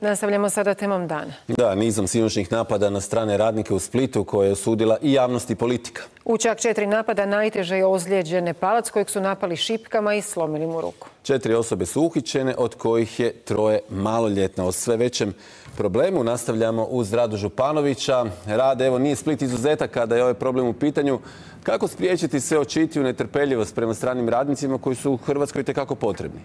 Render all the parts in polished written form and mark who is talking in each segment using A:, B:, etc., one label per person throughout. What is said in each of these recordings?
A: Nastavljamo sada temom dana.
B: Da, nizom sinoćnih napada na strane radnike u Splitu koje je osudila i javnost i politika.
A: U čak 4 napada najteže je ozlijeđen Nepalac kojeg su napali šipkama i slomili mu ruku.
B: 4 osobe su uhićene, od kojih je 3 maloljetna. O sve većem problemu nastavljamo uz Radu Županovića. Rade, evo nije Split izuzetak kada je ovaj problem u pitanju. Kako spriječiti sve očitiju netrpeljivost prema stranim radnicima koji su u Hrvatskoj itekako potrebni?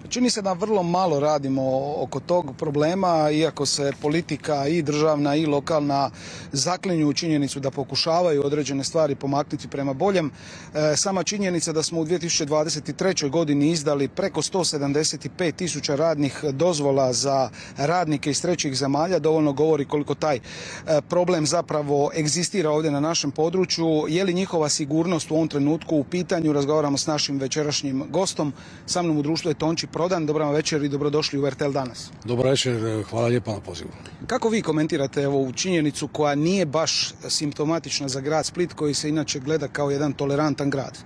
C: Čini se da vrlo malo radimo oko tog problema, iako se politika i državna i lokalna zaklinju u činjenicu da pokušavaju određene stvari pomaknuti prema boljem. Sama činjenica da smo u 2023. godini izdali preko 175.000 radnih dozvola za radnike iz trećih zemalja dovoljno govori koliko taj problem zapravo egzistira ovdje na našem području. Je li njihova sigurnost u ovom trenutku u pitanju? Razgovaramo s našim večerašnjim gostom. Sa mnom u društvu je Tonči Prodan. Dobar vam večer i dobrodošli u RTL danas.
D: Dobar večer, hvala lijepa na pozivu.
C: Kako vi komentirate ovu činjenicu koja nije baš simptomatična za grad Split, koji se inače gleda kao jedan tolerantan grad?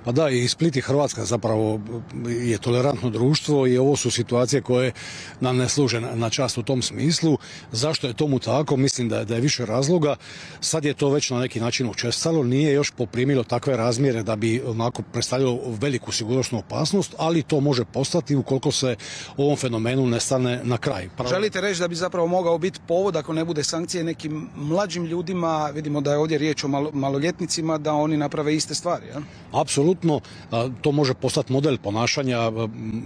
D: Pa da, i Split i Hrvatska zapravo je tolerantno društvo i ovo su situacije koje nam ne služe na čast u tom smislu. Zašto je tomu tako? Mislim da je više razloga. Sad je to već na neki način učestalo, nije još poprimilo takve razmjere da bi onako predstavljalo veliku sigurnosnu opasnost, ali to može postati ukoliko se ovom fenomenu ne stane na kraj.
C: Želite reći da bi zapravo mogao biti povod, ako ne bude sankcije nekim mlađim ljudima, vidimo da je ovdje riječ o maloljetnicima, da oni naprave iste stvari, ja?
D: Apsolutno, to može postati model ponašanja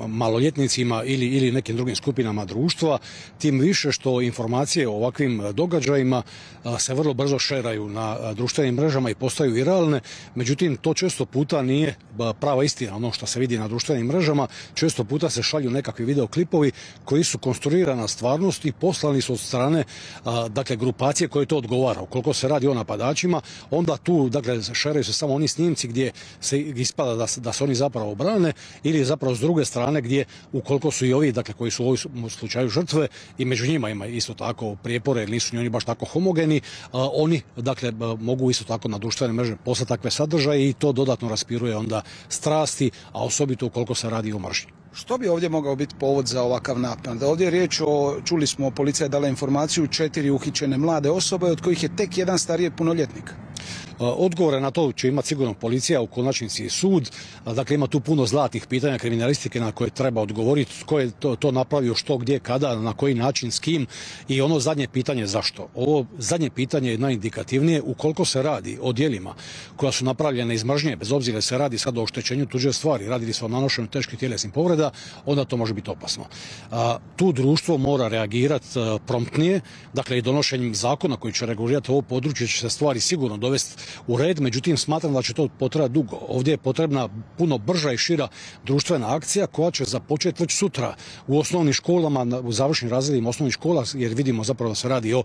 D: maloljetnicima ili nekim drugim skupinama društva, tim više što informacije o ovakvim događajima se vrlo brzo šeraju na društvenim mrežama i postaju viralne, međutim to često puta nije prava istina ono što se vidi na društvenim mrežama, često puta se šalju nekakvi videoklipovi koji su konstruirana stvarnost i poslani su od strane dakle grupacije koje to odgovara. Ukoliko se radi o napadačima, onda tu dakle šeraju se samo oni snimci gdje se ispada da se oni zapravo brane, ili zapravo s druge strane gdje ukoliko su i ovi dakle koji su u ovom slučaju žrtve i među njima ima isto tako prijepore, nisu ni oni baš tako homogeni, oni dakle mogu isto tako na društvene mreže poslati takve sadržaje i to dodatno raspiruje onda strasti, a osobito ukoliko se radi o mržnji.
C: Što bi ovdje mogao biti povod za ovakav napad? Ovdje je riječ o, čuli smo, policija je dala informaciju, 4 uhićene mlade osobe, od kojih je tek jedan stariji punoljetnik.
D: Odgovore na to će imati sigurno policija, u konačnici i sud. Dakle, ima tu puno zlatih pitanja kriminalistike na koje treba odgovoriti. Tko je to napravio, što, gdje, kada, na koji način, s kim. I ono zadnje pitanje zašto. Ovo zadnje pitanje je najindikativnije. Ukoliko se radi o djelima koja su napravljene iz mržnje, bez obzira se radi sad o oštećenju tuđe stvari, radi li se o nanošenju teških tjelesnih povreda, onda to može biti opasno. Tu društvo mora reagirati promptnije. Dakle, i donošenjem zakona koji će regulirati ovo područje će se stvari sigurno dovesti u red, međutim smatram da će to potrajati dugo. Ovdje je potrebna puno brža i šira društvena akcija koja će započeti već sutra u osnovnim školama, u završnim razredima osnovnih škola, jer vidimo zapravo da se radi o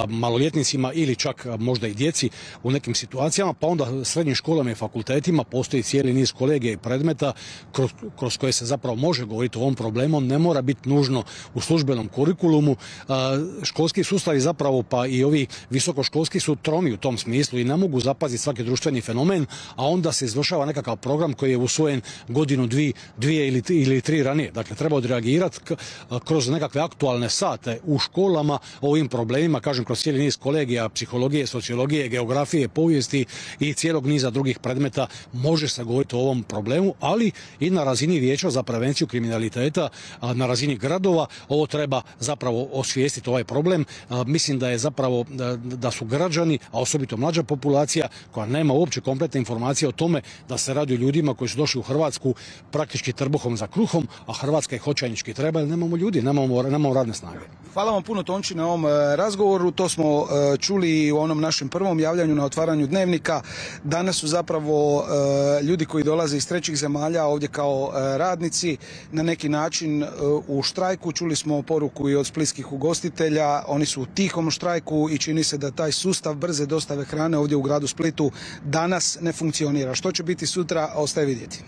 D: maloljetnicima ili čak možda i djeci u nekim situacijama, pa onda srednjim školama i fakultetima postoji cijeli niz kolegija i predmeta kroz koje se zapravo može govoriti o ovom problemu, ne mora biti nužno u službenom kurikulumu. Školski sustavi zapravo pa i ovi visokoškolski su tromi u tom smislu i ne mogu zapaziti svaki društveni fenomen, a onda se izvršava nekakav program koji je usvojen godinu, dvije ili tri ranije. Dakle, treba odreagirati kroz nekakve aktualne sate u školama o ovim problemima, kažem kroz cijeli niz kolegija, psihologije, sociologije, geografije, povijesti i cijelog niza drugih predmeta može se govoriti o ovom problemu, ali i na razini vijeća za prevenciju kriminaliteta, na razini gradova, ovo treba zapravo osvijestiti ovaj problem. Mislim da je zapravo da su građani, a osobito mlađa populacija koja nema uopće kompletne informacije o tome da se radi o ljudima koji su došli u Hrvatsku praktički trbuhom za kruhom, a Hrvatska ih očajnički treba jer nemamo ljudi, nemamo radne snage.
C: Hvala vam puno, Tonči, na ovom razgovoru. To smo čuli i u onom našem prvom javljanju na otvaranju Dnevnika. Danas su zapravo ljudi koji dolaze iz trećih zemalja ovdje kao radnici na neki način u štrajku. Čuli smo poruku i od splitskih ugostitelja. Oni su u tihom štrajku i čini se da taj sustav brze dostave hrane ovdje u gradu Splitu danas ne funkcionira. Što će biti sutra, ostaje vidjeti.